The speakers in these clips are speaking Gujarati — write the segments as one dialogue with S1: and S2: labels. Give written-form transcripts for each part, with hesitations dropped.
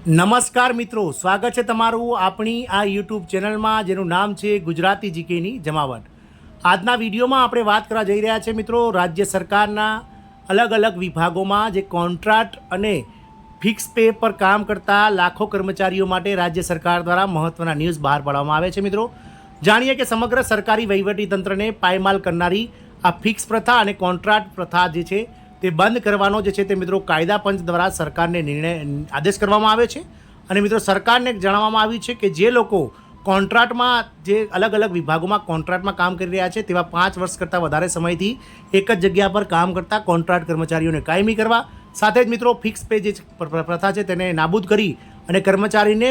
S1: નમસ્કાર મિત્રો, સ્વાગત છે તમારું આપણી આ યુટ્યુબ ચેનલમાં જેનું નામ છે ગુજરાતી જીકેની જમાવટ। આજના વિડીયોમાં આપણે વાત કરવા જઈ રહ્યા છે મિત્રો રાજ્ય સરકારના અલગ અલગ વિભાગોમાં જે કોન્ટ્રાક્ટ અને ફિક્સ પે પર કામ કરતા લાખો કર્મચારીઓ માટે રાજ્ય સરકાર દ્વારા મહત્ત્વના ન્યૂઝ બહાર પાડવામાં આવે છે। મિત્રો જાણીએ કે સમગ્ર સરકારી વહીવટીતંત્રને પાયમાલ કરનારી આ ફિક્સ પ્રથા અને કોન્ટ્રાક્ટ પ્રથા જે છે તે બંધ કરવાનો જે છે તે મિત્રો કાયદા પંચ દ્વારા સરકારને આદેશ કરવામાં આવે છે। અને મિત્રો સરકારને જણાવવામાં આવ્યું છે કે જે લોકો કોન્ટ્રાક્ટમાં જે અલગ અલગ વિભાગોમાં કોન્ટ્રાક્ટમાં કામ કરી રહ્યા છે તેવા 5 વર્ષ કરતાં વધારે સમયથી એક જ જગ્યા પર કામ કરતા કોન્ટ્રાક્ટ કર્મચારીઓને કાયમી કરવા, સાથે જ મિત્રો ફિક્સ પે જે પ્રથા છે તેને નાબૂદ કરી અને કર્મચારીને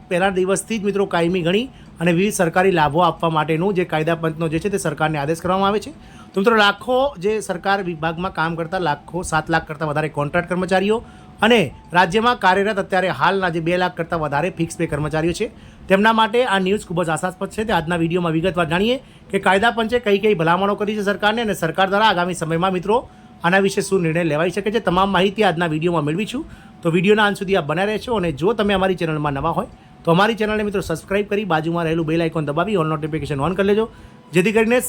S1: પહેલા દિવસથી જ મિત્રો કાયમી ગણી અને વિવિધ સરકારી લાભો આપવા માટેનું જે કાયદા પંચનો જે છે તે સરકારને આદેશ કરવામાં આવે છે। તો મિત્રો લાખો જે સરકાર વિભાગમાં કામ કરતા 7 લાખ કરતાં વધારે કોન્ટ્રાક્ટ કર્મચારીઓ અને રાજ્યમાં કાર્યરત અત્યારે હાલના જે 2 લાખ કરતાં વધારે ફિક્સ પે કર્મચારીઓ છે તેમના માટે આ ન્યૂઝ ખૂબ જ આશાસ્પદ છે। તે આજના વિડીયોમાં વિગતવાર જાણીએ કે કાયદા પંચે કઈ ભલામણો કરી છે સરકારને અને સરકાર દ્વારા આગામી સમયમાં મિત્રો આના વિશે શું નિર્ણય લેવાઈ શકે છે, તમામ માહિતી આજના વિડીયોમાં મેળવીશું। તો વિડીયોના અંત સુધી આપ બન્યા રહેશો અને જો તમે અમારી ચેનલમાં નવા હોય તો અમારી ચેનલને મિત્રો સબસ્ક્રાઇબ કરી બાજુમાં રહેલું બેલ આઇકોન દબાવી ઓલ નોટિફિકેશન ઓન કરી લેજો, જેથી કરીને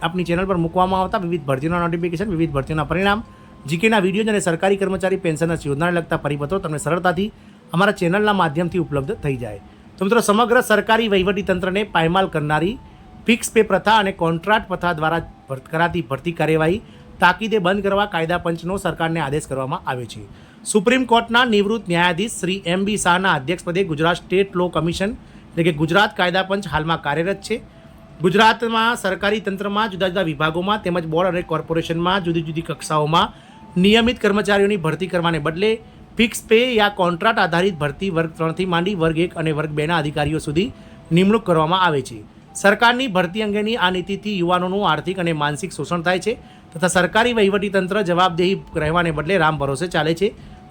S1: આપની ચેનલ પર મૂકવામાં આવતા વિવિધ ભરતીઓના નોટિફિકેશન, વિવિધ ભરતીઓના પરિણામ, જીકેના વિડીયો અને સરકારી કર્મચારી પેન્શનર્સ યોજનાને લગતા પરિપત્રો તમને સરળતાથી અમારા ચેનલના માધ્યમથી ઉપલબ્ધ થઈ જાય। તો મિત્રો સમગ્ર સરકારી વહીવટીતંત્રને પાયમાલ કરનારી ફિક્સ પે પ્રથા અને કોન્ટ્રાક્ટ પ્રથા દ્વારા કરાતી ભરતી કાર્યવાહી તાકીદે બંધ કરવા કાયદા પંચનો સરકારને આદેશ કરવામાં આવ્યો છે। સુપ્રીમ કોર્ટના નિવૃત્ત ન્યાયાધીશ શ્રી MB શાહના અધ્યક્ષપદે ગુજરાત સ્ટેટ લો કમિશન એટલે કે ગુજરાત કાયદા પંચ હાલમાં કાર્યરત છે। ગુજરાતમાં સરકારી તંત્રમાં જુદા જુદા વિભાગોમાં તેમજ બોર્ડ અને કોર્પોરેશનમાં જુદી જુદી કક્ષાઓમાં નિયમિત કર્મચારીઓની ભરતી કરવાને બદલે ફિક્સ પે યા કોન્ટ્રાક્ટ આધારિત ભરતી વર્ગ 3થી માંડી વર્ગ 1 અને વર્ગ 2ના અધિકારીઓ સુધી નિમણૂક કરવામાં આવે છે। સરકારની ભરતી અંગેની આ નીતિથી યુવાનોનું આર્થિક અને માનસિક શોષણ થાય છે તથા સરકારી વહીવટીતંત્ર જવાબદેહી રહેવાને બદલે રામ ભરોસે ચાલે છે,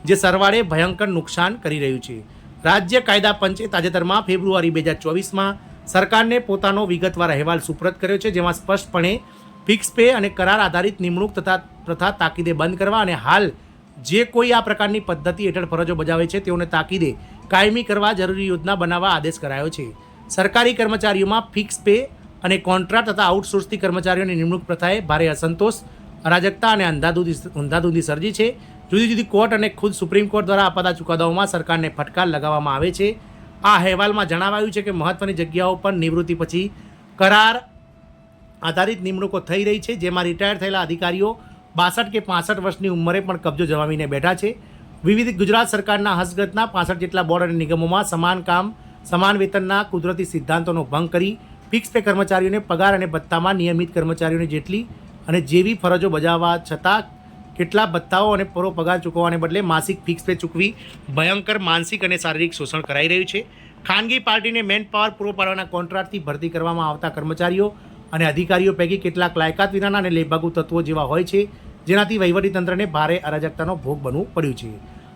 S1: જે સરવાળે ભયંકર નુકસાન કરી રહ્યું છે। રાજ્ય કાયદા પંચે તાજેતરમાં ફેબ્રુઆરી 2024માં સરકારને પોતાનો વિગતવાર અહેવાલ સુપ્રત કર્યો છે, જેમાં સ્પષ્ટપણે ફિક્સ પે અને કરાર આધારિત નિમણૂક તથા પ્રથા તાકીદે બંધ કરવા અને હાલ જે કોઈ આ પ્રકારની પદ્ધતિ હેઠળ ફરજો બજાવે છે તેઓને તાકીદે કાયમી કરવા જરૂરી યોજના બનાવવા આદેશ કરાયો છે। સરકારી કર્મચારીઓમાં ફિક્સ પે અને કોન્ટ્રાક્ટ તથા આઉટસોર્સથી કર્મચારીઓની નિમણૂક પ્રથાએ ભારે અસંતોષ, અરાજકતા અને અંધાધૂંધી સર્જી છે। જુદી જુદી કોર્ટ અને ખુદ સુપ્રીમ કોર્ટ દ્વારા અપાતા ચુકાદાઓમાં સરકારને ફટકાર લગાવવામાં આવે છે। આ અહેવાલમાં જણાવાયું છે કે મહત્ત્વની જગ્યાઓ પર નિવૃત્તિ પછી કરાર આધારિત નિમણૂકો થઈ રહી છે, જેમાં રિટાયર થયેલા અધિકારીઓ 62 કે 65 વર્ષની ઉંમરે પણ કબજો જમાવીને બેઠા છે। વિવિધ ગુજરાત સરકારના હસ્તગતના 65 જેટલા બોર્ડ અને નિગમોમાં સમાન કામ સમાન વેતનના કુદરતી સિદ્ધાંતોનો ભંગ કરી ફિક્સ પે કર્મચારીઓને પગાર અને ભથ્થામાં નિયમિત કર્મચારીઓની જેટલી અને જેવી ફરજો બજાવવા છતાં કેટલા ભથ્થાઓ અને પૂરો પગાર ચૂકવવાને બદલે માસિક ફિક્સ પે ચૂકવી ભયંકર માનસિક અને શારીરિક શોષણ કરાઈ રહ્યું છે। ખાનગી પાર્ટીને મેન પાવર પૂરો પાડવાના કોન્ટ્રાક્ટથી ભરતી કરવામાં આવતા કર્મચારીઓ અને અધિકારીઓ પૈકી કેટલાક લાયકાત વિનાના અને લેભાગુ તત્વો જેવા હોય છે, જેનાથી વહીવટીતંત્રને ભારે અરાજકતાનો ભોગ બનવું પડ્યું છે।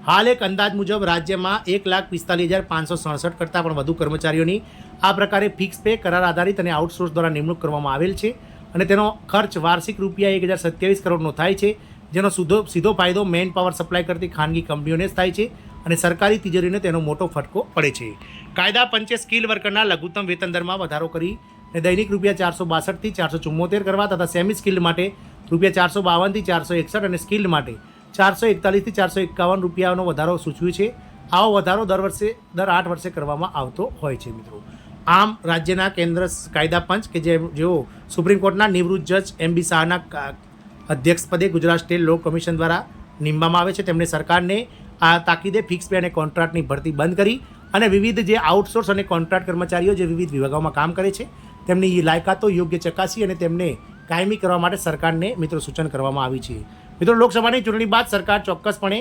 S1: હાલ એક અંદાજ મુજબ રાજ્યમાં 1,45,567 કરતાં પણ વધુ કર્મચારીઓની આ પ્રકારે ફિક્સ પે, કરાર આધારિત અને આઉટસોર્સ દ્વારા નિમણૂક કરવામાં આવેલ છે અને તેનો ખર્ચ વાર્ષિક રૂપિયા 1,027 કરોડનો થાય છે, જેનો સીધો ફાયદો મેન પાવર સપ્લાય કરતી ખાનગી કંપનીઓને જ થાય છે અને સરકારી તિજોરીને તેનો મોટો ફટકો પડે છે। કાયદા પંચે સ્કિલ વર્કરના લઘુત્તમ વેતન દરમાં વધારો કરી દૈનિક રૂપિયા 462થી 474 કરવા તથા સેમી સ્કિલ્ડ માટે રૂપિયા 452થી 461 અને સ્કિલ્ડ માટે 441થી 451 રૂપિયાનો વધારો સૂચવ્યું છે। આવો વધારો દર 8 વર્ષે કરવામાં આવતો હોય છે। મિત્રો આમ રાજ્યના કેન્દ્ર કાયદા પંચ કે જેઓ સુપ્રીમ કોર્ટના નિવૃત્ત જજ MB શાહના અધ્યક્ષપદે ગુજરાત સ્ટેટ લો કમિશન દ્વારા નીમવામાં આવે છે, તેમણે સરકારને આ તાકીદે ફિક્સ પે અને કોન્ટ્રાક્ટની ભરતી બંધ કરી અને વિવિધ જે આઉટસોર્સ અને કોન્ટ્રાક્ટ કર્મચારીઓ જે વિવિધ વિભાગોમાં કામ કરે છે તેમની લાયકાતો યોગ્ય ચકાસી અને તેમને કાયમી કરવા માટે સરકારને મિત્રો સૂચન કરવામાં આવી છે। મિત્રો લોકસભાની ચૂંટણી બાદ સરકાર ચોક્કસપણે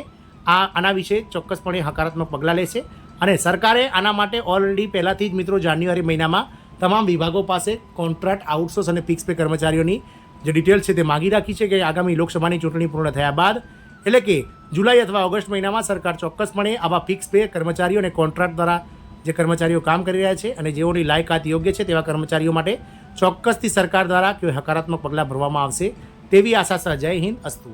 S1: આના વિશે ચોક્કસપણે હકારાત્મક પગલાં લેશે અને સરકારે આના માટે ઓલરેડી પહેલાંથી જ મિત્રો જાન્યુઆરી મહિનામાં તમામ વિભાગો પાસે કોન્ટ્રાક્ટ, આઉટસોર્સ અને ફિક્સ પે કર્મચારીઓની જે ડિટેલ્સ છે તે માગી રાખી છે કે આગામી લોકસભાની ચૂંટણી પૂર્ણ થયા બાદ એટલે કે જુલાઈ અથવા ઓગસ્ટ મહિનામાં સરકાર ચોક્કસપણે આવા ફિક્સ પે કર્મચારીઓ અને કોન્ટ્રાક્ટ દ્વારા જે કર્મચારીઓ કામ કરી રહ્યા છે અને જેઓની લાયકાત યોગ્ય છે તેવા કર્મચારીઓ માટે ચોક્કસથી સરકાર દ્વારા કોઈ હકારાત્મક પગલાં ભરવામાં આવશે તેવી આશા છે। જય હિન્દ, અસ્તુ।